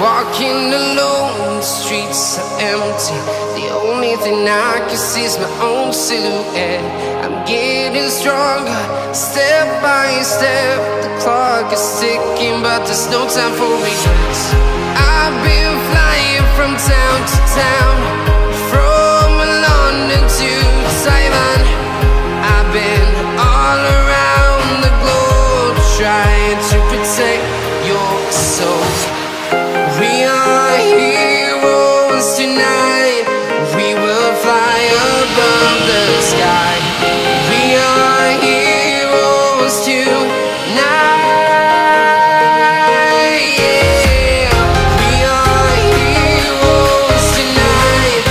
Walking alone, the streets are empty. The only thing I can see is my own silhouette. I'm getting stronger, step by step. The clock is ticking, but there's no time for regrets. I've been flying from town to town, from London to Taiwan. I've been all around the globe, trying to protect your soul. We are heroes tonight. We will fly above the sky. We are heroes tonight. Yeah. We are heroes tonight.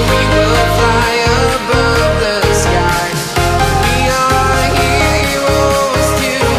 We will fly above the sky. We are heroes tonight.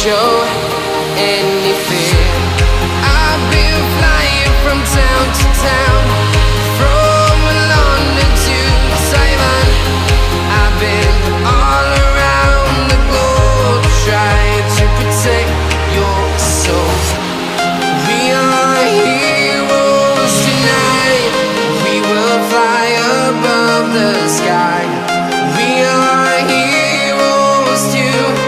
Show any fear. I've been flying from town to town, from London to Taiwan. I've been all around the globe, trying to protect your soul. We are heroes tonight. We will fly above the sky. We are heroes tonight.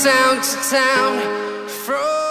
town to town. From